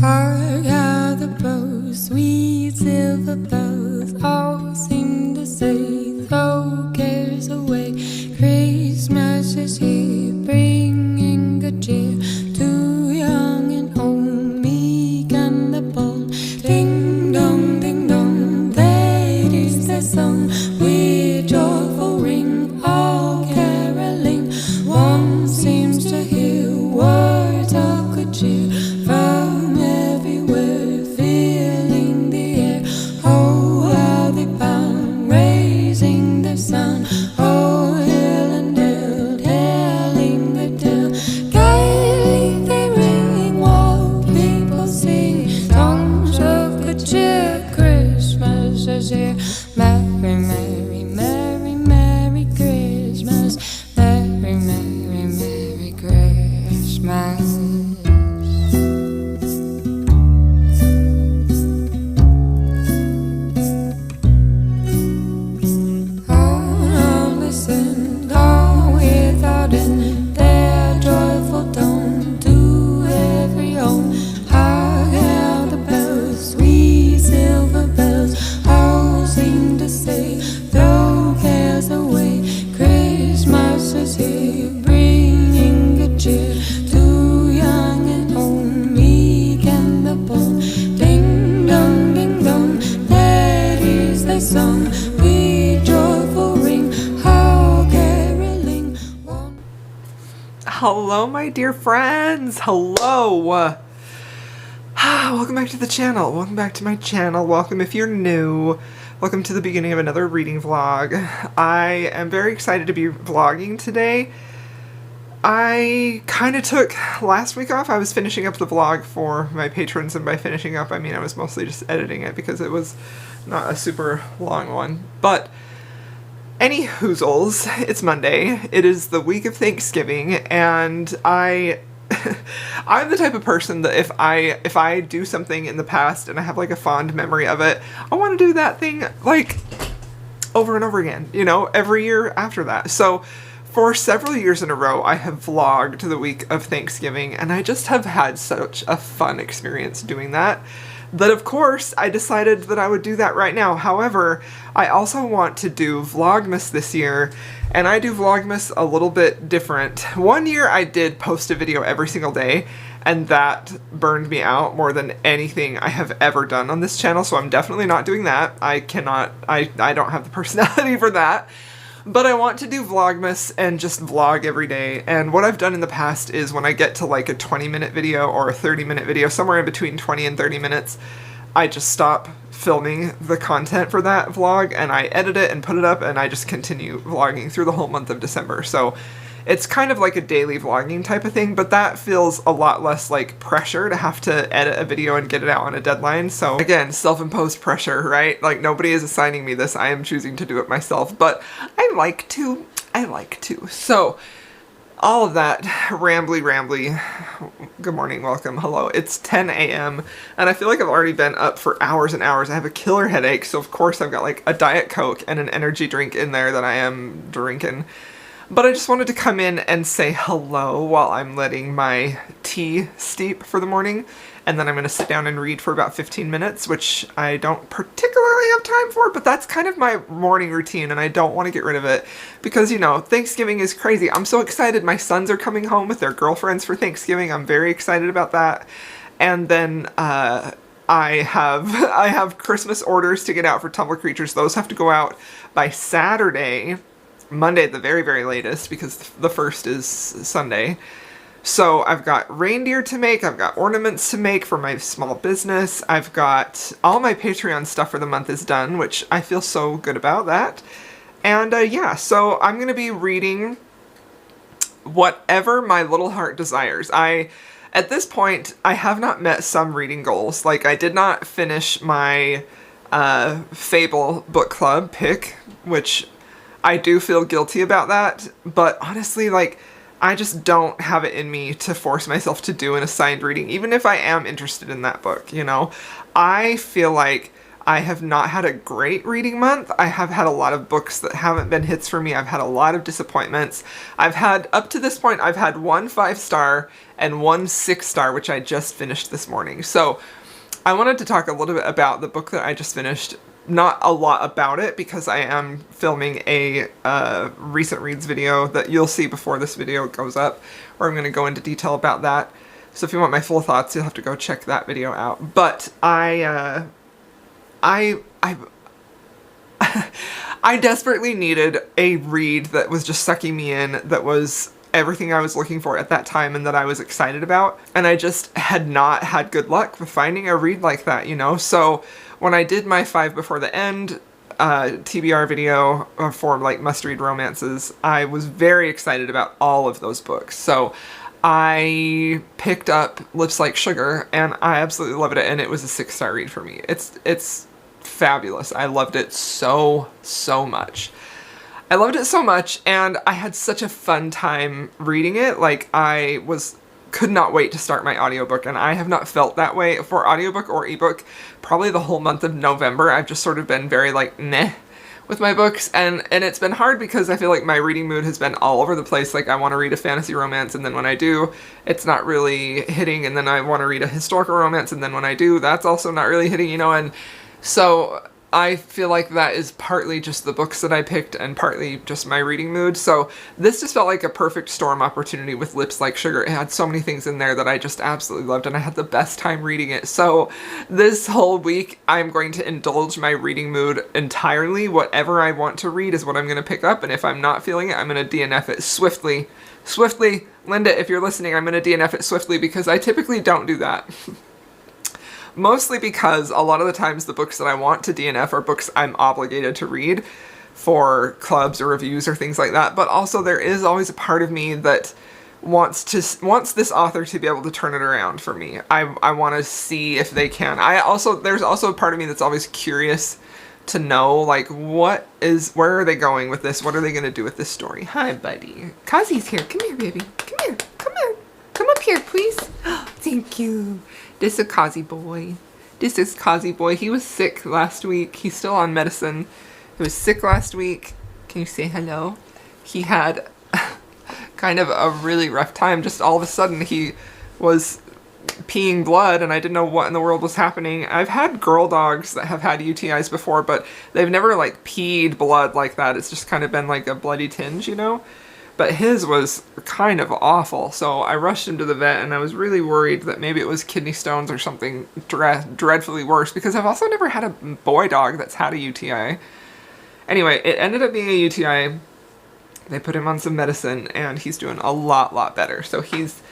Hark how the bows, sweet silver bells, all seem to say, throw cares away. Christmas is here, bringing good cheer to young and old, meek and the bold. Ding dong, that is the song with joyful ring, all caroling. One seems to hear words of good cheer from everywhere, filling the air. Oh, how they bound, raising their sound. Oh, hill and dale, telling the tale. Gaily they ring, while people sing songs of good cheer. Christmas is here. Merry, merry, merry, merry Christmas. Merry, merry, merry Christmas. All listened, all without end, their joyful tone to every home. Hark how the bells, sweet silver bells, all seem to say, throw cares away. Christmas is here, bringing good cheer to young and old, meek and the bold. Ding dong, that is thy song, with joyful ring, how caroling. Hello, my dear friends. Hello. Welcome back to the channel. Welcome back to my channel. Welcome if you're new. Welcome to the beginning of another reading vlog. I am very excited to be vlogging today. I kind of took last week off. I was finishing up the vlog for my patrons, and by finishing up, I mean I was mostly just editing it because it was not a super long one. But any hoozles, it's Monday. It is the week of Thanksgiving, and I'm the type of person that if I do something in the past and I have like a fond memory of it, I want to do that thing like over and over again, you know, every year after that. So for several years in a row, I have vlogged the week of Thanksgiving, and I just have had such a fun experience doing that, that of course I decided that I would do that right now. However, I also want to do Vlogmas this year, and I do Vlogmas a little bit different. One year I did post a video every single day, and that burned me out more than anything I have ever done on this channel, so I'm definitely not doing that. I don't have the personality for that. But I want to do Vlogmas and just vlog every day, and what I've done in the past is when I get to like a 20-minute video or a 30-minute video, somewhere in between 20 and 30 minutes, I just stop filming the content for that vlog and I edit it and put it up, and I just continue vlogging through the whole month of December. So it's kind of like a daily vlogging type of thing, but that feels a lot less like pressure to have to edit a video and get it out on a deadline. So again, self-imposed pressure, right? Like nobody is assigning me this. I am choosing to do it myself, but I like to. So all of that rambly. Good morning, welcome, hello. It's 10 a.m. and I feel like I've already been up for hours and hours. I have a killer headache, so of course I've got like a Diet Coke and an energy drink in there that I am drinking. But I just wanted to come in and say hello while I'm letting my tea steep for the morning, and then I'm going to sit down and read for about 15 minutes, which I don't particularly have time for, but that's kind of my morning routine, and I don't want to get rid of it because, you know, Thanksgiving is crazy. I'm so excited. My sons are coming home with their girlfriends for Thanksgiving. I'm very excited about that. And then I have Christmas orders to get out for Tumble Creatures. Those have to go out by Saturday. Monday at the very, very latest, because the first is Sunday. So I've got reindeer to make, I've got ornaments to make for my small business, I've got all my Patreon stuff for the month is done, which I feel so good about that. And yeah, so I'm going to be reading whatever my little heart desires. At this point, I have not met some reading goals. Like, I did not finish my Fable book club pick, which I do feel guilty about that, but honestly, like, I just don't have it in me to force myself to do an assigned reading, even if I am interested in that book, you know? I feel like I have not had a great reading month. I have had a lot of books that haven't been hits for me. I've had a lot of disappointments. Up to this point, I've had 1 5-star and 1 6-star, which I just finished this morning. So I wanted to talk a little bit about the book that I just finished. Not a lot about it because I am filming a recent reads video that you'll see before this video goes up, where I'm going to go into detail about that. So if you want my full thoughts, you'll have to go check that video out. But I desperately needed a read that was just sucking me in, that was everything I was looking for at that time and that I was excited about. And I just had not had good luck with finding a read like that, you know? So when I did my 5 Before the End TBR video for like must-read romances, I was very excited about all of those books. So I picked up Lips Like Sugar and I absolutely loved it, and it was a 6-star read for me. It's fabulous. I loved it so much. I loved it so much, and I had such a fun time reading it. Like, could not wait to start my audiobook, and I have not felt that way for audiobook or ebook probably the whole month of November. I've just sort of been very like meh with my books, and it's been hard because I feel like my reading mood has been all over the place. Like, I want to read a fantasy romance, and then when I do, it's not really hitting, and then I want to read a historical romance, and then when I do, that's also not really hitting, you know. And so I feel like that is partly just the books that I picked and partly just my reading mood. So this just felt like a perfect storm opportunity with Lips Like Sugar. It had so many things in there that I just absolutely loved, and I had the best time reading it. So this whole week, I'm going to indulge my reading mood entirely. Whatever I want to read is what I'm going to pick up, and if I'm not feeling it, I'm going to DNF it swiftly. Swiftly, Linda, if you're listening, I'm going to DNF it swiftly because I typically don't do that. Mostly because a lot of the times the books that I want to DNF are books I'm obligated to read for clubs or reviews or things like that, but also there is always a part of me that wants this author to be able to turn it around for me. I want to see if they can. There's also a part of me that's always curious to know, like, where are they going with this? What are they going to do with this story? Hi, buddy. Kazi's here. Come here, baby. Come here. Come on. Come up here, please. Thank you. This is Kazi boy. This is Kazi boy. He was sick last week. He's still on medicine. He was sick last week. Can you say hello? He had kind of a really rough time. Just all of a sudden he was peeing blood and I didn't know what in the world was happening. I've had girl dogs that have had UTIs before, but they've never like peed blood like that. It's just kind of been like a bloody tinge, you know? But his was kind of awful, so I rushed him to the vet, and I was really worried that maybe it was kidney stones or something dreadfully worse, because I've also never had a boy dog that's had a UTI. Anyway, it ended up being a UTI. They put him on some medicine, and he's doing a lot better. So he's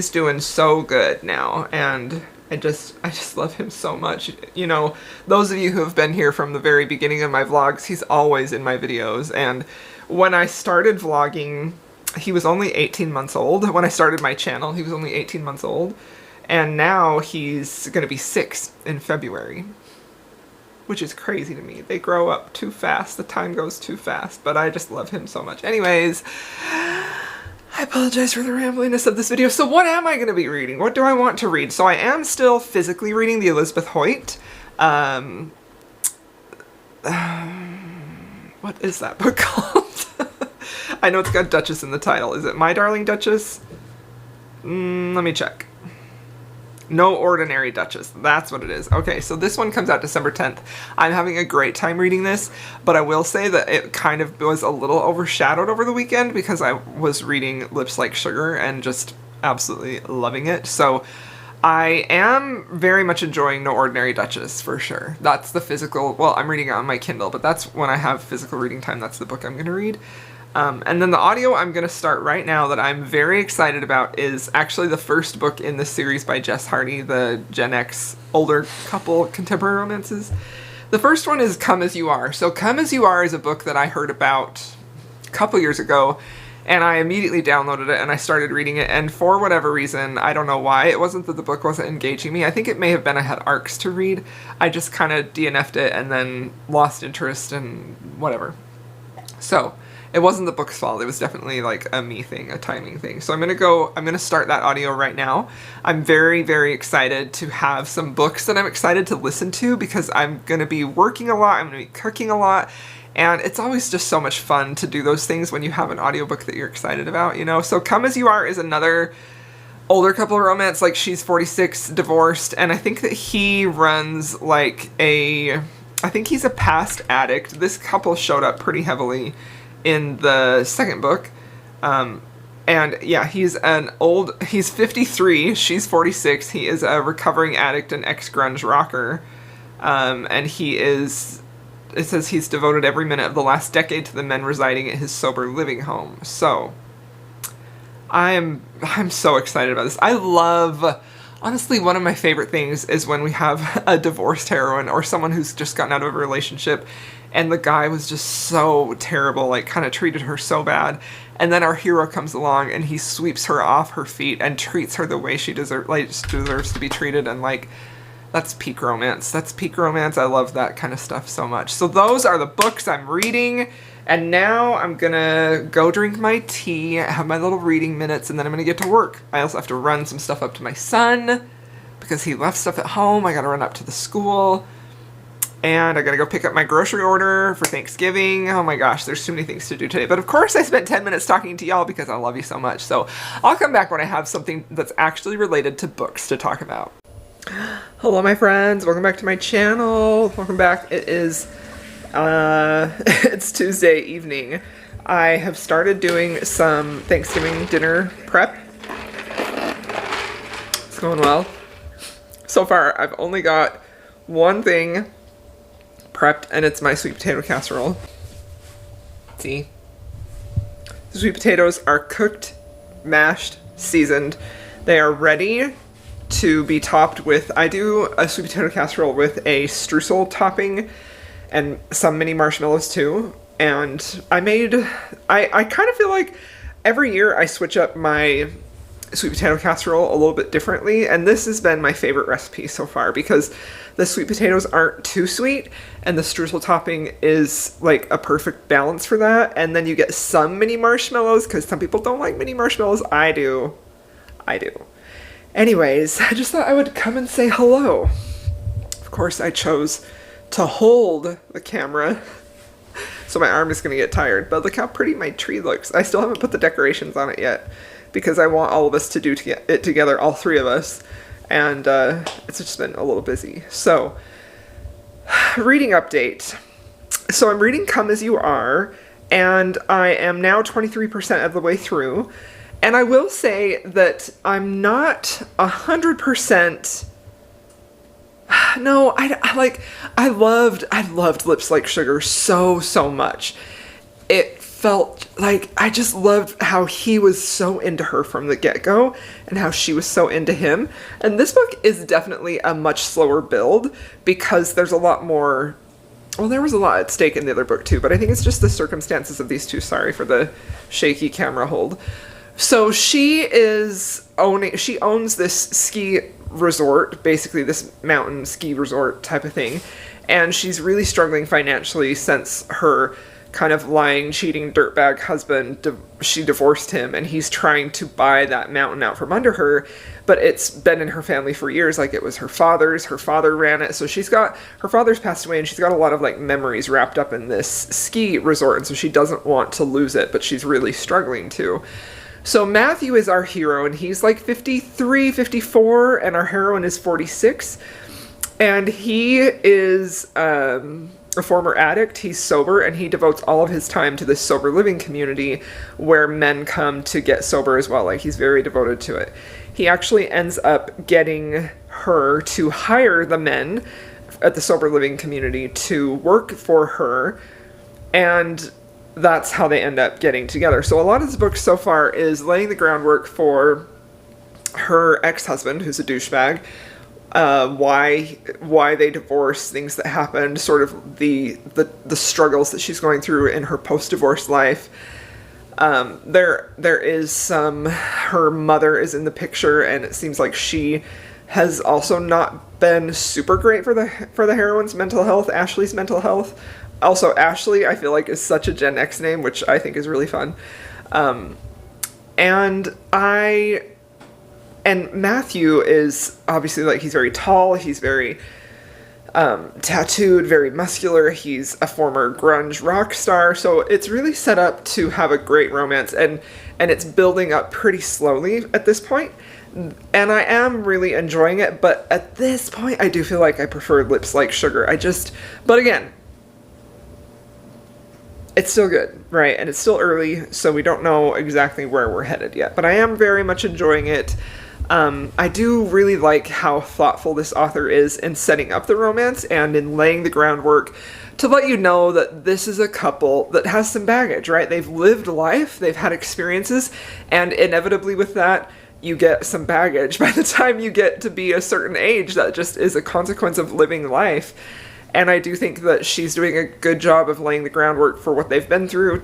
doing so good now, and I just love him so much. You know, those of you who have been here from the very beginning of my vlogs, he's always in my videos, and when I started vlogging, he was only 18 months old. When I started my channel, he was only 18 months old. And now he's going to be 6 in February. Which is crazy to me. They grow up too fast. The time goes too fast. But I just love him so much. Anyways, I apologize for the rambliness of this video. So what am I going to be reading? What do I want to read? So I am still physically reading the Elizabeth Hoyt. What is that book called? I know it's got Duchess in the title. Is it My Darling Duchess? Let me check. No Ordinary Duchess. That's what it is. Okay, so this one comes out December 10th. I'm having a great time reading this, but I will say that it kind of was a little overshadowed over the weekend because I was reading Lips Like Sugar and just absolutely loving it. So I am very much enjoying No Ordinary Duchess, for sure. That's the physical, well, I'm reading it on my Kindle, but that's when I have physical reading time, that's the book I'm going to read. And then the audio I'm going to start right now that I'm very excited about is actually the first book in the series by Jess Hardy, the Gen X older couple contemporary romances. The first one is Come As You Are. So Come As You Are is a book that I heard about a couple years ago, and I immediately downloaded it and I started reading it, and for whatever reason, I don't know why, it wasn't that the book wasn't engaging me. I think it may have been I had arcs to read. I just kind of DNF'd it and then lost interest and whatever. So it wasn't the book's fault. It was definitely like a me thing, a timing thing. So I'm gonna start that audio right now. I'm very, very excited to have some books that I'm excited to listen to because I'm gonna be working a lot, I'm gonna be cooking a lot, and it's always just so much fun to do those things when you have an audiobook that you're excited about, you know? So Come As You Are is another older couple romance. Like, she's 46, divorced, and I think that he runs like I think he's a past addict. This couple showed up pretty heavily in the second book. And yeah, he's 53, she's 46. He is a recovering addict and ex-grunge rocker. And it says he's devoted every minute of the last decade to the men residing at his sober living home. So I'm so excited about this. Honestly, one of my favorite things is when we have a divorced heroine or someone who's just gotten out of a relationship and the guy was just so terrible, like kind of treated her so bad. And then our hero comes along and he sweeps her off her feet and treats her the way she deserves to be treated. And like, that's peak romance. That's peak romance. I love that kind of stuff so much. So those are the books I'm reading. And now I'm gonna go drink my tea, have my little reading minutes, and then I'm gonna get to work. I also have to run some stuff up to my son because he left stuff at home. I gotta run up to the school. And I gotta go pick up my grocery order for Thanksgiving. Oh my gosh, there's too many things to do today. But of course I spent 10 minutes talking to y'all because I love you so much. So I'll come back when I have something that's actually related to books to talk about. Hello my friends, welcome back to my channel. Welcome back. It is it's Tuesday evening. I have started doing some Thanksgiving dinner prep. It's going well. So far I've only got one thing prepped, and it's my sweet potato casserole. See? The sweet potatoes are cooked, mashed, seasoned. They are ready to be topped with, I do a sweet potato casserole with a streusel topping and some mini marshmallows too. And I kind of feel like every year I switch up my sweet potato casserole a little bit differently, and this has been my favorite recipe so far because the sweet potatoes aren't too sweet and the streusel topping is like a perfect balance for that. And then you get some mini marshmallows because some people don't like mini marshmallows. I do. Anyways, I just thought I would come and say hello. Of course, I chose to hold the camera, so my arm is going to get tired. But look how pretty my tree looks. I still haven't put the decorations on it yet because I want all of us to do it together, all three of us. And it's just been a little busy. So, reading update. So I'm reading Come As You Are, and I am now 23% of the way through. And I will say that I'm not 100%. No, I loved Lips Like Sugar so much. It felt like I just loved how he was so into her from the get-go and how she was so into him. And this book is definitely a much slower build because there's a lot more. Well, there was a lot at stake in the other book too, but I think it's just the circumstances of these two. Sorry for the shaky camera hold. So she owns this ski resort, basically this mountain ski resort type of thing, and she's really struggling financially since her kind of lying, cheating dirtbag husband, she divorced him, and he's trying to buy that mountain out from under her, but it's been in her family for years. Like, it was her father's, her father ran it, so her father's passed away, and she's got a lot of like memories wrapped up in this ski resort, and so she doesn't want to lose it, but she's really struggling to. So Matthew is our hero, and he's like 53, 54, and our heroine is 46. And he is a former addict. He's sober, and he devotes all of his time to this sober living community where men come to get sober as well. Like, he's very devoted to it. He actually ends up getting her to hire the men at the sober living community to work for her, and that's how they end up getting together. So a lot of this book so far is laying the groundwork for her ex-husband, who's a douchebag, why they divorced, things that happened, sort of the struggles that she's going through in her post-divorce life. There is some, her mother is in the picture, and it seems like she has also not been super great for the heroine's mental health, Ashley's mental health. Also, Ashley, I feel like, is such a Gen X name, which I think is really fun. And Matthew is obviously, like, he's very tall, he's very tattooed, very muscular, he's a former grunge rock star, so it's really set up to have a great romance, and it's building up pretty slowly at this point, and I am really enjoying it, but at this point I do feel like I prefer Lips Like Sugar. But again, it's still good, right? And it's still early, so we don't know exactly where we're headed yet, but I am very much enjoying it. I do really like how thoughtful this author is in setting up the romance and in laying the groundwork to let you know that this is a couple that has some baggage, right? They've lived life, they've had experiences, and inevitably with that, you get some baggage by the time you get to be a certain age. That just is a consequence of living life. And I do think that she's doing a good job of laying the groundwork for what they've been through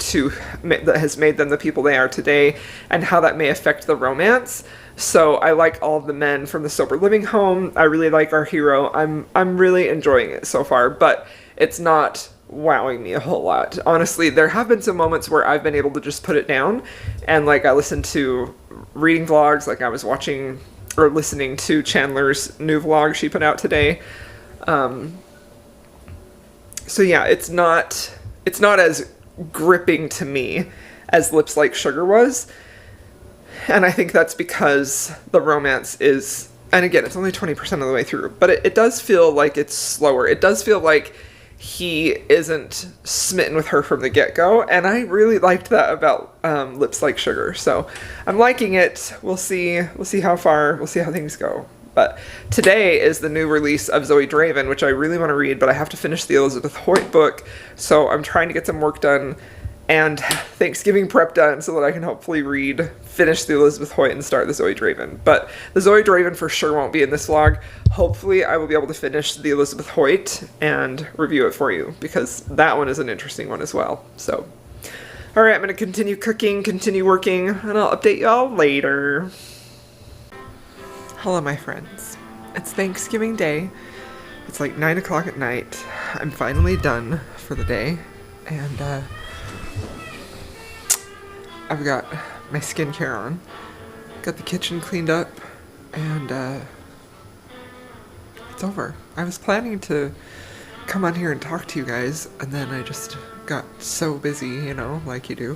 that has made them the people they are today, and how that may affect the romance. So I like all of the men from the sober living home. I really like our hero. I'm really enjoying it so far, but it's not wowing me a whole lot. Honestly, there have been some moments where I've been able to just put it down, and like I listened to reading vlogs, like I was watching or listening to Chandler's new vlog she put out today. So yeah, it's not as gripping to me as Lips Like Sugar was. And I think that's because the romance is, and again, it's only 20% of the way through, but it does feel like it's slower. It does feel like he isn't smitten with her from the get-go, and I really liked that about Lips Like Sugar. So I'm liking it. We'll see how things go. But today is the new release of Zoe Draven, which I really want to read, but I have to finish the Elizabeth Hoyt book, so I'm trying to get some work done and Thanksgiving prep done so that I can hopefully finish the Elizabeth Hoyt and start the Zoe Draven. But the Zoe Draven for sure won't be in this vlog. Hopefully I will be able to finish the Elizabeth Hoyt and review it for you, because that one is an interesting one as well. So, alright, I'm going to continue cooking, continue working, and I'll update y'all later. Hello, my friends. It's Thanksgiving Day. It's like 9 o'clock at night. I'm finally done for the day, and I've got my skincare on, got the kitchen cleaned up, and it's over. I was planning to come on here and talk to you guys, and then I just got so busy, you know, like you do.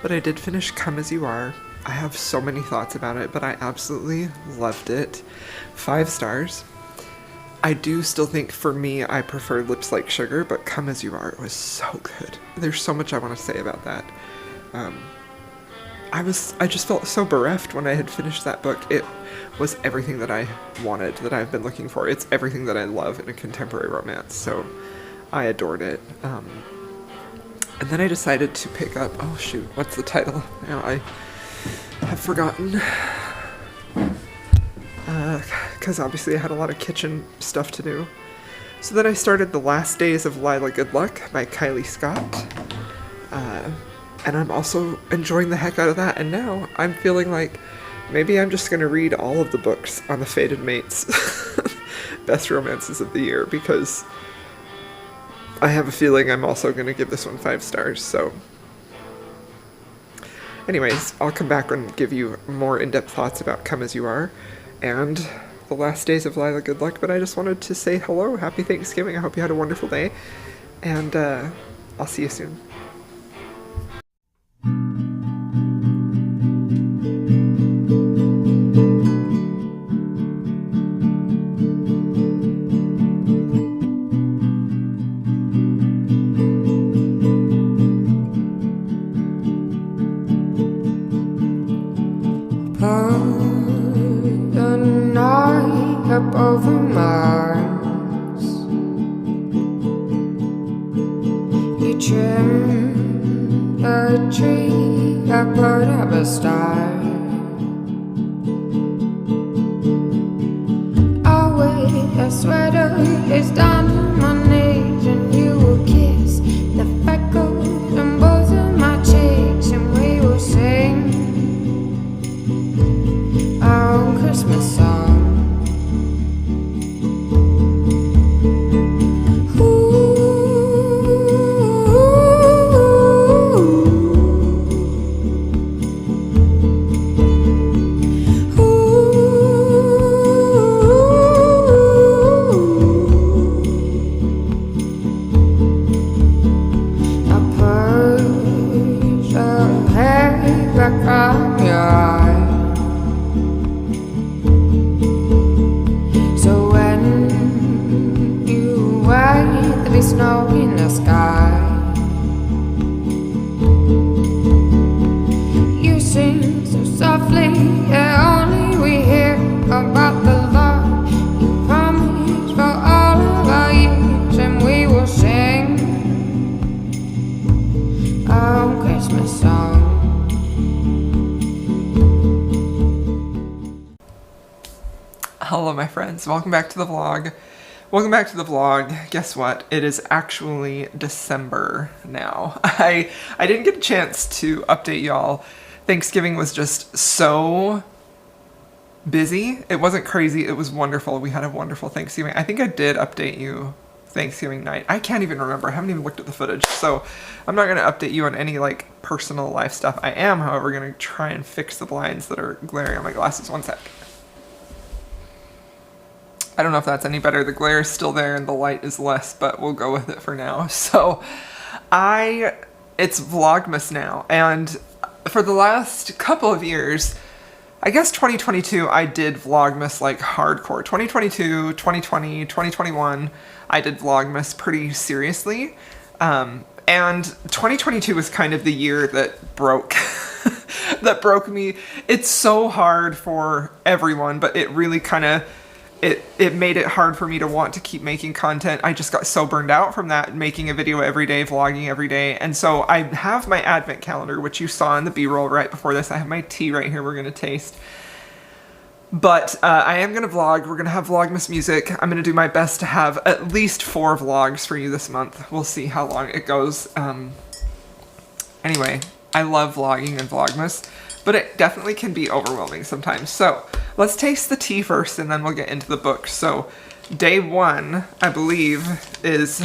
But I did finish Come As You Are. I have so many thoughts about it, but I absolutely loved it. 5 stars. I do still think, for me, I prefer Lips Like Sugar, but Come As You Are was so good. There's so much I want to say about that. I just felt so bereft when I had finished that book. It was everything that I wanted, that I've been looking for. It's everything that I love in a contemporary romance, so I adored it. And then I decided to pick up, oh shoot, what's the title? Now I have forgotten. Because obviously I had a lot of kitchen stuff to do. So then I started The Last Days of Lila Good Luck by Kylie Scott. And I'm also enjoying the heck out of that. And now I'm feeling like maybe I'm just going to read all of the books on the Fated Mates best romances of the year, because I have a feeling I'm also going to give this one 5 stars. So anyways, I'll come back and give you more in-depth thoughts about Come As You Are and The Last Days of Lila Good Luck, but I just wanted to say hello, happy Thanksgiving, I hope you had a wonderful day, and I'll see you soon. Up over Mars, you trim a tree, I put up a star. I wear a sweater, it's down to my knees, and you will kiss the freckles on both of my cheeks, and we will sing our own Christmas song. be snow in the sky. You sing so softly, yeah, only we hear about the love you promised for all of our years, and we will sing our own Christmas song. Hello my friends, welcome back to the vlog. Welcome back to the vlog. Guess what? It is actually December now. I didn't get a chance to update y'all. Thanksgiving was just so busy. It wasn't crazy, it was wonderful. We had a wonderful Thanksgiving. I think I did update you Thanksgiving night. I can't even remember. I haven't even looked at the footage. So I'm not gonna update you on any like personal life stuff. I am, however, gonna try and fix the blinds that are glaring on my glasses. One sec. I don't know if that's any better. The glare is still there and the light is less, but we'll go with it for now. So it's Vlogmas now, and for the last couple of years, I guess 2022, I did Vlogmas like hardcore. 2022, 2020, 2021, I did Vlogmas pretty seriously. And 2022 was kind of the year that broke that broke me. It's so hard for everyone, but it really kind of it made it hard for me to want to keep making content. I just got so burned out from that, making a video every day, vlogging every day. And so I have my advent calendar, which you saw in the B-roll right before this. I have my tea right here we're gonna taste. But I am gonna vlog. We're gonna have Vlogmas music. I'm gonna do my best to have at least 4 vlogs for you this month. We'll see how long it goes. Anyway, I love vlogging and Vlogmas, but it definitely can be overwhelming sometimes. So let's taste the tea first and then we'll get into the book. So day 1, I believe, is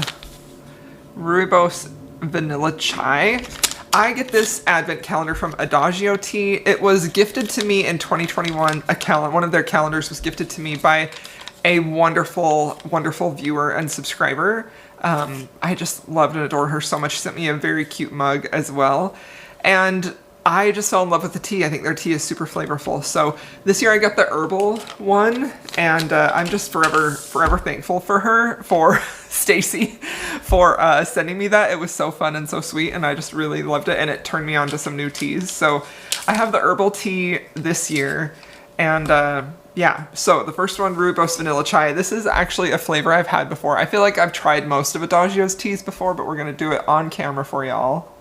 Rooibos Vanilla Chai. I get this advent calendar from Adagio Tea. It was gifted to me in 2021. One of their calendars was gifted to me by a wonderful, wonderful viewer and subscriber. I just loved and adored her so much. She sent me a very cute mug as well. And I just fell in love with the tea. I think their tea is super flavorful. So this year I got the herbal one, and I'm just forever thankful for her, for Stacy, for sending me that. It was so fun and so sweet, and I just really loved it, and it turned me on to some new teas. So I have the herbal tea this year, and yeah. So the first one, Rooibos Vanilla Chai. This is actually a flavor I've had before. I feel like I've tried most of Adagio's teas before, but we're gonna do it on camera for y'all.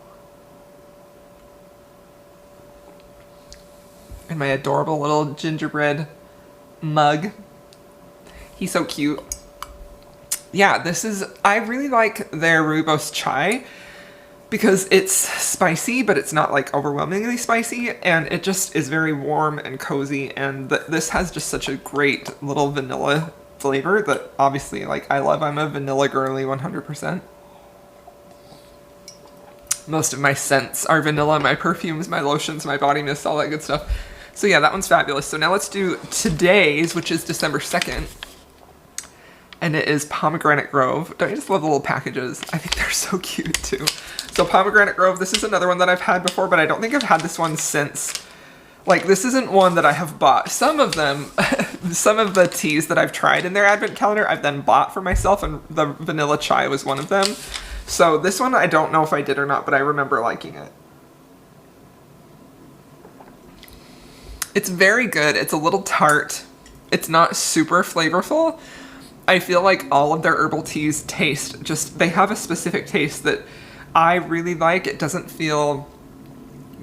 And my adorable little gingerbread mug. He's so cute. Yeah, I really like their Rooibos Chai because it's spicy, but it's not like overwhelmingly spicy, and it just is very warm and cozy, and this has just such a great little vanilla flavor that obviously, like, I love. I'm a vanilla girly 100%. Most of my scents are vanilla, my perfumes, my lotions, my body mist, all that good stuff. So yeah, that one's fabulous. So now let's do today's, which is December 2nd. And it is Pomegranate Grove. Don't you just love the little packages? I think they're so cute too. So Pomegranate Grove, this is another one that I've had before, but I don't think I've had this one since. Like, this isn't one that I have bought. Some of them, some of the teas that I've tried in their advent calendar, I've then bought for myself, and the Vanilla Chai was one of them. So this one, I don't know if I did or not, but I remember liking it. It's very good. It's a little tart. It's not super flavorful. I feel like all of their herbal teas they have a specific taste that I really like. It doesn't feel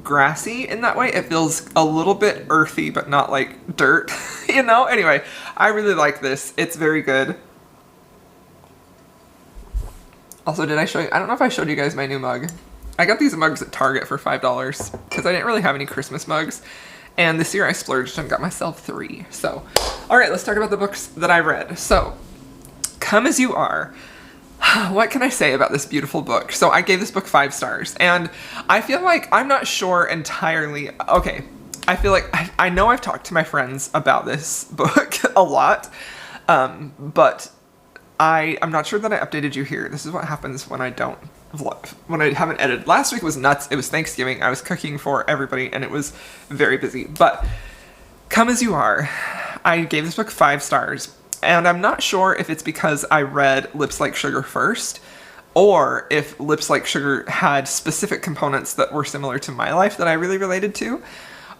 grassy in that way. It feels a little bit earthy, but not like dirt, you know? Anyway, I really like this. It's very good. Also, did I show you? I don't know if I showed you guys my new mug. I got these mugs at Target for $5 because I didn't really have any Christmas mugs. And this year I splurged and got myself 3. So, all right, let's talk about the books that I read. So, Come As You Are. What can I say about this beautiful book? So I gave this book 5 stars, and I feel like I'm not sure entirely. Okay, I feel like I know I've talked to my friends about this book a lot, but I'm not sure that I updated you here. This is what happens when I don't vlog, when I haven't edited. Last week was nuts. It was Thanksgiving. I was cooking for everybody, and it was very busy. But Come As You Are, I gave this book 5 stars. And I'm not sure if it's because I read Lips Like Sugar first, or if Lips Like Sugar had specific components that were similar to my life that I really related to,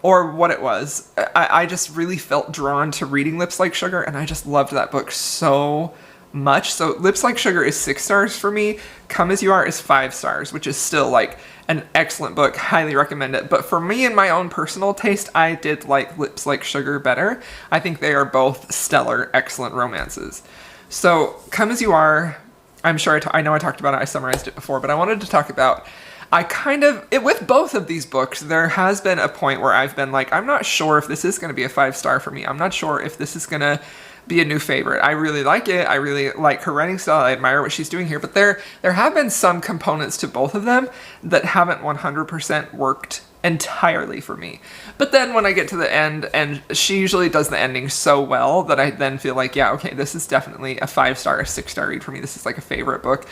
or what it was. I just really felt drawn to reading Lips Like Sugar, and I just loved that book so much. So Lips Like Sugar is 6 stars for me. Come As You Are is 5 stars, which is still like an excellent book. Highly recommend it. But for me, in my own personal taste, I did like Lips Like Sugar better. I think they are both stellar, excellent romances. So Come As You Are, I'm sure I know I talked about it, I summarized it before, but I wanted to talk about, with both of these books, there has been a point where I've been like, I'm not sure if this is going to be a 5 star for me. I'm not sure if this is going to be a new favorite. I really like it. I really like her writing style. I admire what she's doing here, but there have been some components to both of them that haven't 100% worked entirely for me. But then when I get to the end, and she usually does the ending so well that I then feel like, yeah, okay, this is definitely a 5 star, a 6 star read for me. This is like a favorite book.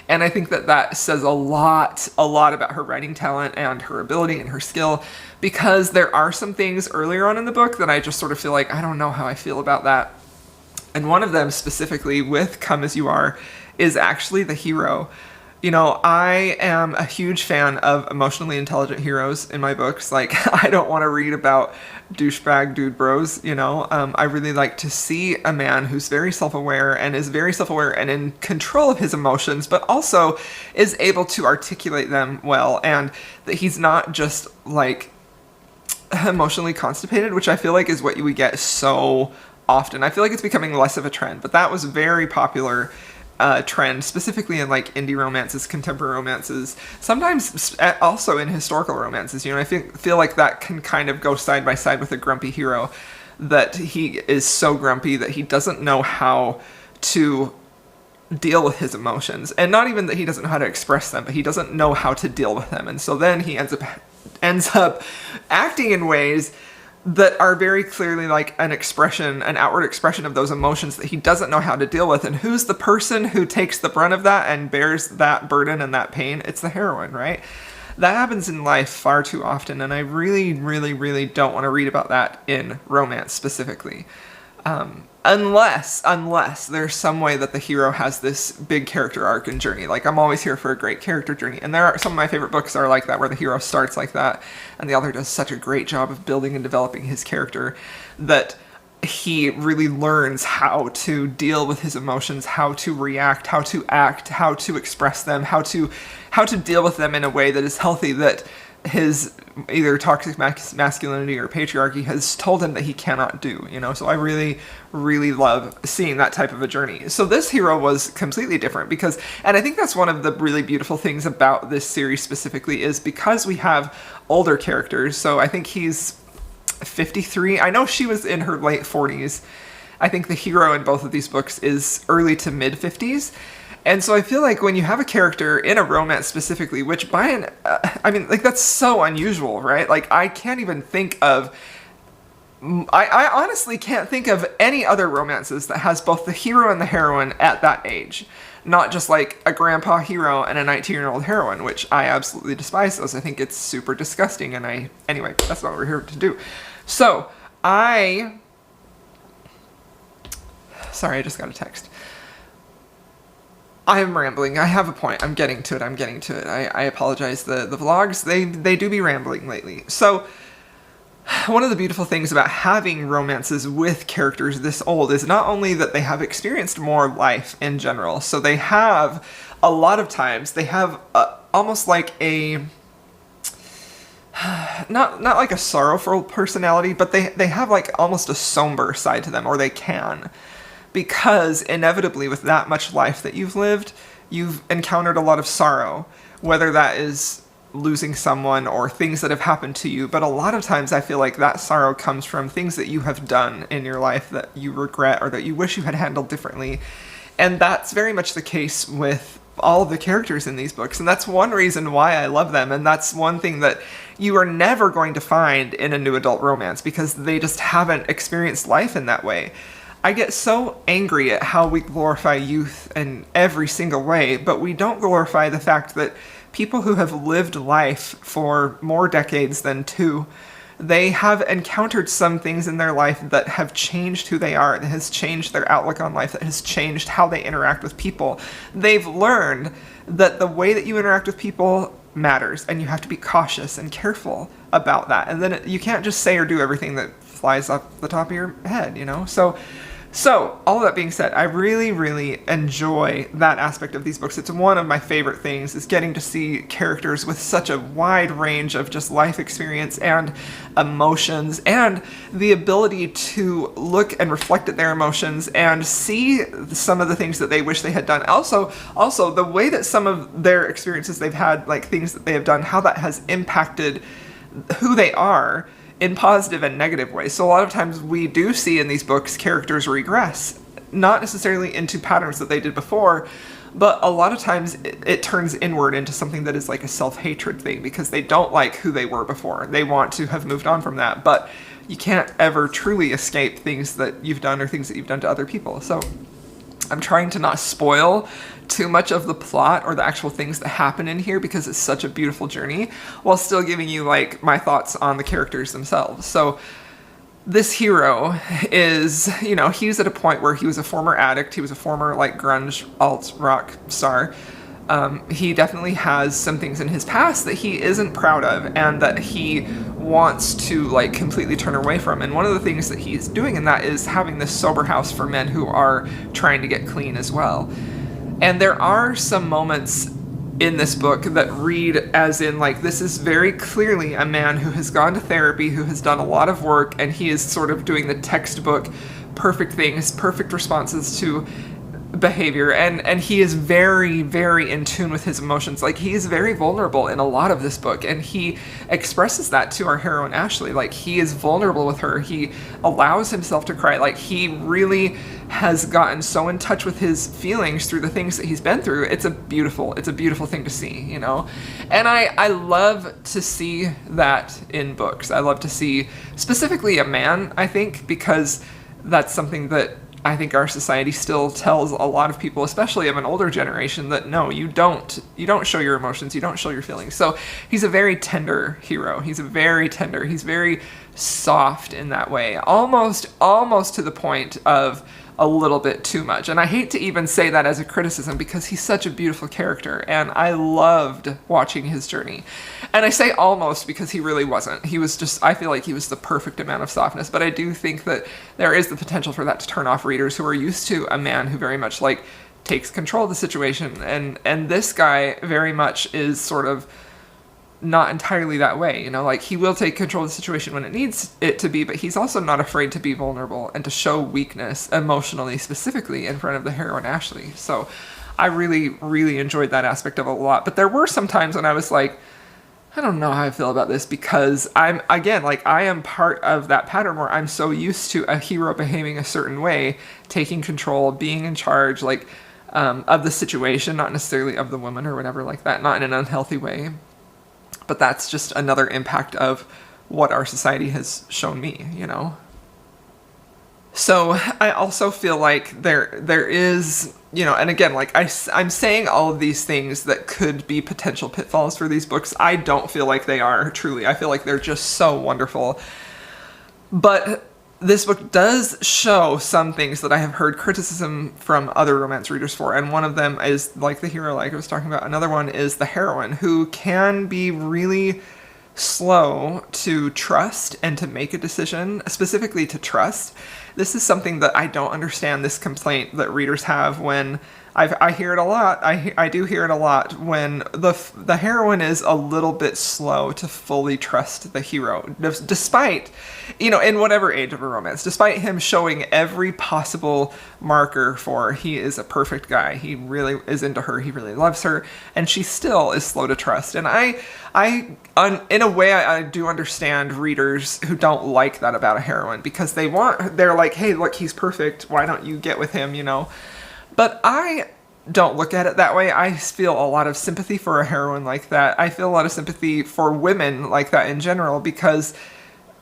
And I think that says a lot about her writing talent and her ability and her skill, because there are some things earlier on in the book that I just sort of feel like, I don't know how I feel about that. And one of them specifically with Come As You Are is actually the hero. You know, I am a huge fan of emotionally intelligent heroes in my books. Like, I don't want to read about douchebag dude bros, you know. I really like to see a man who's very self-aware and in control of his emotions, but also is able to articulate them well, and that he's not just, like, emotionally constipated, which I feel like is what we get so often. I feel like it's becoming less of a trend, but that was a very popular trend, specifically in like indie romances, contemporary romances, sometimes also in historical romances. You know, I feel like that can kind of go side by side with a grumpy hero, that he is so grumpy that he doesn't know how to deal with his emotions, and not even that he doesn't know how to express them, but he doesn't know how to deal with them, and so then he ends up acting in ways that are very clearly like an outward expression of those emotions that he doesn't know how to deal with. And who's the person who takes the brunt of that and bears that burden and that pain? It's the heroine, right? That happens in life far too often, and I really, really, really don't want to read about that in romance specifically. Unless there's some way that the hero has this big character arc and journey. Like, I'm always here for a great character journey. And there are some of my favorite books are like that, where the hero starts like that, and the author does such a great job of building and developing his character that he really learns how to deal with his emotions, how to react, how to act, how to express them, how to deal with them in a way that is healthy, that his either toxic masculinity or patriarchy has told him that he cannot do, you know? So I really, really love seeing that type of a journey. So this hero was completely different because, and I think that's one of the really beautiful things about this series specifically, is because we have older characters. So I think he's 53. I know she was in her late 40s. I think the hero in both of these books is early to mid 50s. And so I feel like when you have a character in a romance specifically, which that's so unusual, right? Like, I can't even think of, I honestly can't think of any other romances that has both the hero and the heroine at that age. Not just like a grandpa hero and a 19-year-old heroine, which I absolutely despise those. I think it's super disgusting, and anyway, that's not what we're here to do. So, sorry, I just got a text. I'm rambling. I have a point. I'm getting to it. I apologize. The vlogs, they do be rambling lately. So, one of the beautiful things about having romances with characters this old is not only that they have experienced more life in general, so they have, a lot of times, they have almost like a, not like a sorrowful personality, but they have like almost a somber side to them, or they can. Because inevitably, with that much life that you've lived, you've encountered a lot of sorrow, whether that is losing someone or things that have happened to you. But a lot of times I feel like that sorrow comes from things that you have done in your life that you regret or that you wish you had handled differently. And that's very much the case with all of the characters in these books. And that's one reason why I love them. And that's one thing that you are never going to find in a new adult romance, because they just haven't experienced life in that way. I get so angry at how we glorify youth in every single way, but we don't glorify the fact that people who have lived life for more decades than 2, they have encountered some things in their life that have changed who they are, that has changed their outlook on life, that has changed how they interact with people. They've learned that the way that you interact with people matters, and you have to be cautious and careful about that. And then you can't just say or do everything that flies off the top of your head, you know? So all of that being said, I really, really enjoy that aspect of these books. It's one of my favorite things, is getting to see characters with such a wide range of just life experience and emotions, and the ability to look and reflect at their emotions and see some of the things that they wish they had done. Also the way that some of their experiences they've had, like things that they have done, how that has impacted who they are in positive and negative ways. So a lot of times we do see in these books characters regress, not necessarily into patterns that they did before, but a lot of times it turns inward into something that is like a self-hatred thing, because they don't like who they were before. They want to have moved on from that, but you can't ever truly escape things that you've done or things that you've done to other people. So I'm trying to not spoil too much of the plot or the actual things that happen in here, because it's such a beautiful journey, while still giving you like my thoughts on the characters themselves. So this hero is, you know, he's at a point where he was a former addict, he was a former like grunge alt rock star. He definitely has some things in his past that he isn't proud of and that he wants to like completely turn away from. And one of the things that he's doing in that is having this sober house for men who are trying to get clean as well. And there are some moments in this book that read as in like, this is very clearly a man who has gone to therapy, who has done a lot of work, and he is sort of doing the textbook perfect things, perfect responses to behavior, and he is very, very in tune with his emotions. Like, he is very vulnerable in a lot of this book, and he expresses that to our heroine Ashley. Like, he is vulnerable with her, he allows himself to cry. Like, he really has gotten so in touch with his feelings through the things that he's been through. It's a beautiful thing to see, you know? And I love to see that in books. I love to see specifically a man, I think, because that's something that I think our society still tells a lot of people, especially of an older generation, that no, you don't show your emotions, you don't show your feelings. So he's a very tender hero. He's very soft in that way, almost to the point of a little bit too much. And I hate to even say that as a criticism, because he's such a beautiful character, and I loved watching his journey. And I say almost because he really wasn't. He was just, I feel like he was the perfect amount of softness, but I do think that there is the potential for that to turn off readers who are used to a man who very much like takes control of the situation. And this guy very much is sort of not entirely that way, you know, like he will take control of the situation when it needs it to be, but he's also not afraid to be vulnerable and to show weakness emotionally, specifically in front of the heroine Ashley. So I really, really enjoyed that aspect of it a lot. But there were some times when I was like, I don't know how I feel about this, because I am part of that pattern where I'm so used to a hero behaving a certain way, taking control, being in charge, like, of the situation, not necessarily of the woman or whatever like that, not in an unhealthy way. But that's just another impact of what our society has shown me, you know? So I also feel like there is, you know, and again, like I'm saying all of these things that could be potential pitfalls for these books. I don't feel like they are, truly. I feel like they're just so wonderful. But this book does show some things that I have heard criticism from other romance readers for, and one of them is like the hero, like I was talking about. Another one is the heroine, who can be really slow to trust and to make a decision, specifically to trust. This is something that I don't understand, this complaint that readers have when I hear it a lot. I do hear it a lot when the heroine is a little bit slow to fully trust the hero, despite, you know, in whatever age of a romance, despite him showing every possible marker for he is a perfect guy, he really is into her, he really loves her, and she still is slow to trust. And in a way, I do understand readers who don't like that about a heroine, because they're like, hey, look, he's perfect, why don't you get with him, you know? But I don't look at it that way. I feel a lot of sympathy for a heroine like that. I feel a lot of sympathy for women like that in general, because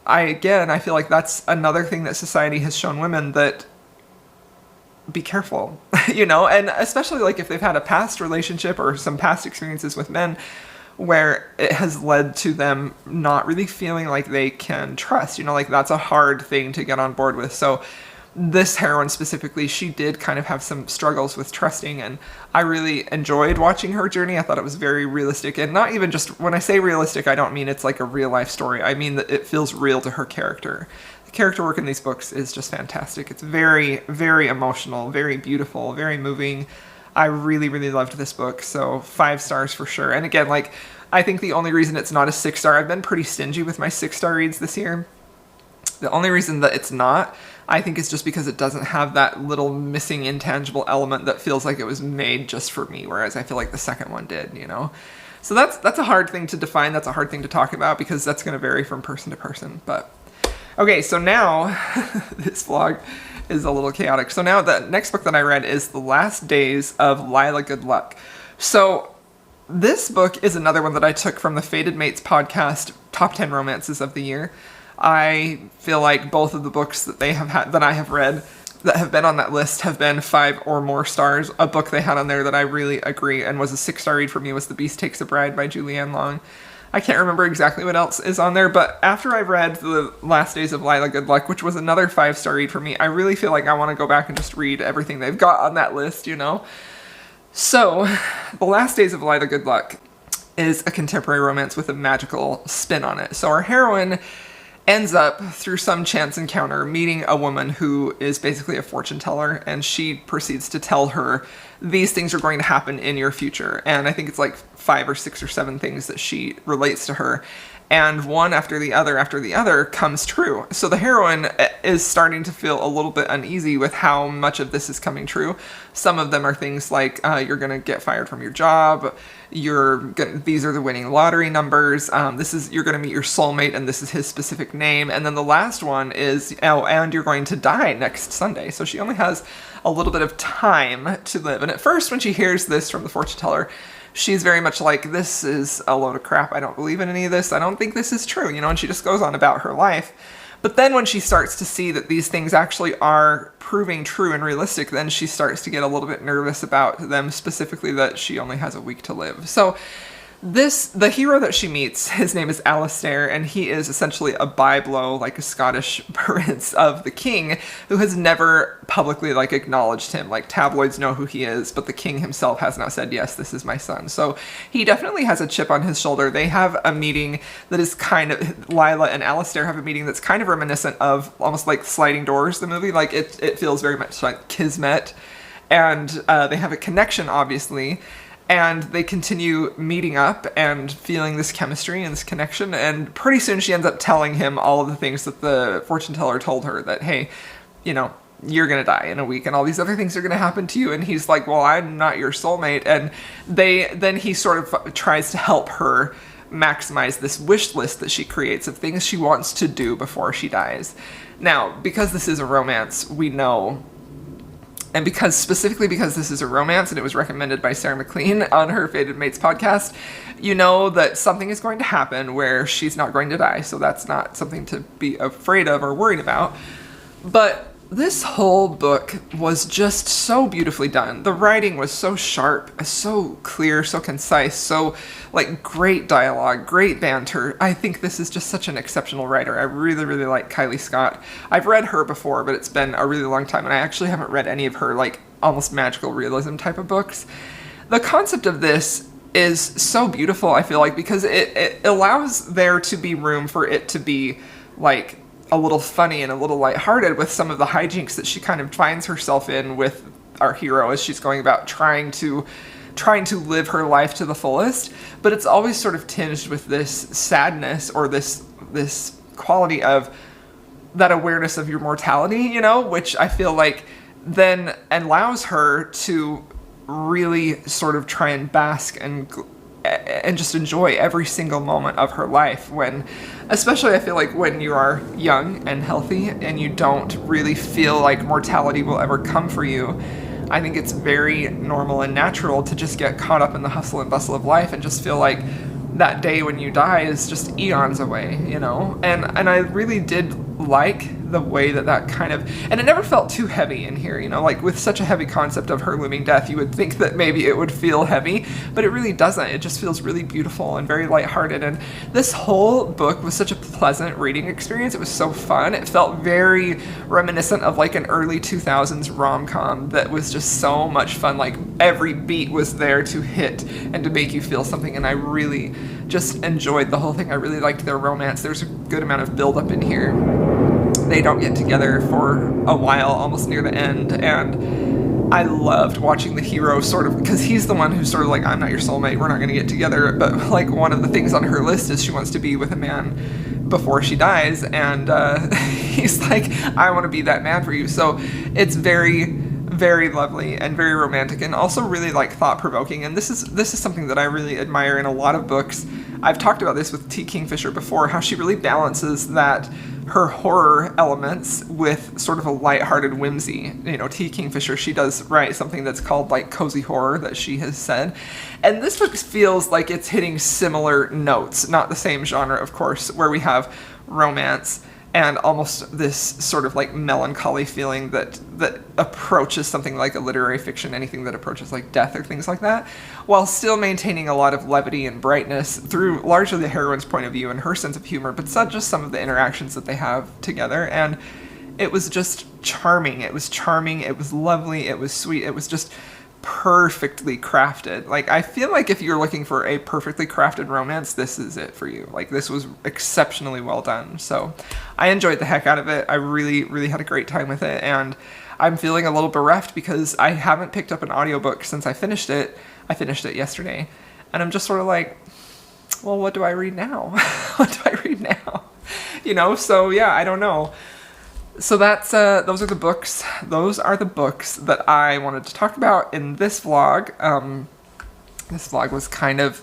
I feel like that's another thing that society has shown women, that be careful, you know, and especially like if they've had a past relationship or some past experiences with men where it has led to them not really feeling like they can trust, like that's a hard thing to get on board with. So this heroine specifically, she did kind of have some struggles with trusting, and I really enjoyed watching her journey. I thought it was very realistic, and not even just, when I say realistic, I don't mean it's like a real life story. I mean that it feels real to her character. The character work in these books is just fantastic. It's very, very emotional, very beautiful, very moving. I really, really loved this book, so 5 stars for sure. And again, like, I think the only reason it's not a 6-star, I've been pretty stingy with my 6-star reads this year. The only reason that it's not, I think, is just because it doesn't have that little missing intangible element that feels like it was made just for me, whereas I feel like the second one did, So that's a hard thing to define, that's a hard thing to talk about, because that's going to vary from person to person. But okay, so now this vlog is a little chaotic. So now the next book that I read is The Last Days of Lila Good Luck. So this book is another one that I took from the Fated Mates podcast, Top 10 Romances of the Year. I feel like both of the books that they have had, that I have read, that have been on that list have been 5 or more stars. A book they had on there that I really agree and was a 6-star read for me was The Beast Takes a Bride by Julianne Long. I can't remember exactly what else is on there, but after I read The Last Days of Lila Good Luck, which was another 5-star read for me, I really feel like I want to go back and just read everything they've got on that list, So, The Last Days of Lila Good Luck is a contemporary romance with a magical spin on it. So our heroine ends up, through some chance encounter, meeting a woman who is basically a fortune teller, and she proceeds to tell her these things are going to happen in your future. And I think it's like 5 or 6 or 7 things that she relates to her, and one after the other comes true. So the heroine is starting to feel a little bit uneasy with how much of this is coming true. Some of them are things like you're going to get fired from your job, these are the winning lottery numbers, you're going to meet your soulmate and this is his specific name, and then the last one is, and you're going to die next Sunday. So she only has a little bit of time to live. And at first, when she hears this from the fortune teller, she's very much like, this is a load of crap, I don't believe in any of this, I don't think this is true, and she just goes on about her life. But then when she starts to see that these things actually are proving true and realistic, then she starts to get a little bit nervous about them, specifically that she only has a week to live. So the hero that she meets, his name is Alistair, and he is essentially a byblow, like a Scottish prince of the king, who has never publicly acknowledged him. Like, tabloids know who he is, but the king himself has not said, yes, this is my son. So he definitely has a chip on his shoulder. They have a meeting that is Lila and Alistair have a meeting that's kind of reminiscent of almost like Sliding Doors, the movie. Like, it feels very much like Kismet, and they have a connection, obviously. And they continue meeting up and feeling this chemistry and this connection. And pretty soon she ends up telling him all of the things that the fortune teller told her, that, hey, you're going to die in a week and all these other things are going to happen to you. And he's like, well, I'm not your soulmate. And then he sort of tries to help her maximize this wish list that she creates of things she wants to do before she dies. Now, because this is a romance, we know, and specifically because this is a romance and it was recommended by Sarah McLean on her Fated Mates podcast, that something is going to happen where she's not going to die. So that's not something to be afraid of or worried about. But this whole book was just so beautifully done. The writing was so sharp, so clear, so concise, so great dialogue, great banter. I think this is just such an exceptional writer. I really, really like Kylie Scott. I've read her before, but it's been a really long time, and I actually haven't read any of her almost magical realism type of books. The concept of this is so beautiful, I feel like, because it allows there to be room for it to be a little funny and a little lighthearted with some of the hijinks that she kind of finds herself in with our hero as she's going about trying to live her life to the fullest. But it's always sort of tinged with this sadness or this quality of that awareness of your mortality, which I feel like then allows her to really sort of try and bask and just enjoy every single moment of her life, especially I feel like when you are young and healthy and you don't really feel like mortality will ever come for you. I think it's very normal and natural to just get caught up in the hustle and bustle of life and just feel like that day when you die is just eons away, And I really did like the way that kind of, and it never felt too heavy in here, you know, like with such a heavy concept of her looming death, you would think that maybe it would feel heavy, but it really doesn't. It just feels really beautiful and very lighthearted. And this whole book was such a pleasant reading experience. It was so fun. It felt very reminiscent of like an early 2000s rom-com that was just so much fun. Like every beat was there to hit and to make you feel something, and I really just enjoyed the whole thing. I really liked their romance. There's a good amount of build up in here. They don't get together for a while, almost near the end, and I loved watching the hero sort of, because he's the one who's sort of like, I'm not your soulmate, we're not going to get together, but like one of the things on her list is she wants to be with a man before she dies, and he's like, I want to be that man for you. So it's very, very lovely and very romantic, and also really like thought-provoking. And this is something that I really admire in a lot of books. I've talked about this with T. Kingfisher before, how she really balances that her horror elements with sort of a lighthearted whimsy. You know, T. Kingfisher, she does write something that's called like cozy horror, that she has said. And this book feels like it's hitting similar notes, not the same genre, of course, where we have romance and almost this sort of like melancholy feeling that approaches something like a literary fiction, anything that approaches like death or things like that, while still maintaining a lot of levity and brightness through largely the heroine's point of view and her sense of humor, but just some of the interactions that they have together. And it was just charming. It was charming. It was lovely. It was sweet. It was just perfectly crafted. Like, I feel like if you're looking for a perfectly crafted romance, this is it for you. Like, this was exceptionally well done. So I enjoyed the heck out of it. I really, really had a great time with it, and I'm feeling a little bereft because I haven't picked up an audiobook since I finished it. I finished it yesterday, and I'm just sort of like, well, what do I read now? What do I read now? You know, so yeah, I don't know. So that's, those are the books. Those are the books that I wanted to talk about in this vlog. This vlog was kind of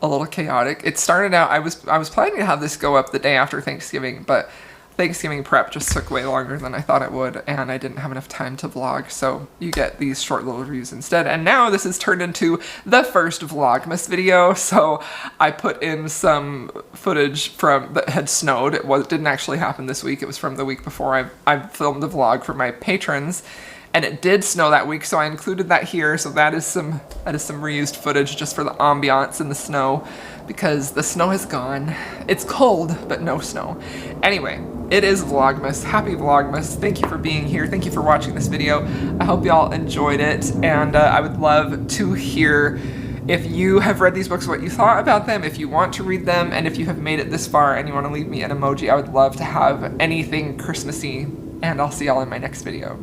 a little chaotic. It started out, I was planning to have this go up the day after Thanksgiving, but Thanksgiving prep just took way longer than I thought it would, and I didn't have enough time to vlog, so you get these short little reviews instead. And now this has turned into the first Vlogmas video, so I put in some footage from that had snowed. It didn't actually happen this week, it was from the week before. I filmed a vlog for my patrons, and it did snow that week, so I included that here. So that is some reused footage just for the ambiance in the snow, because the snow is gone. It's cold, but no snow. Anyway, it is Vlogmas. Happy Vlogmas. Thank you for being here. Thank you for watching this video. I hope y'all enjoyed it, and I would love to hear if you have read these books, what you thought about them, if you want to read them, and if you have made it this far and you want to leave me an emoji. I would love to have anything Christmassy, and I'll see y'all in my next video.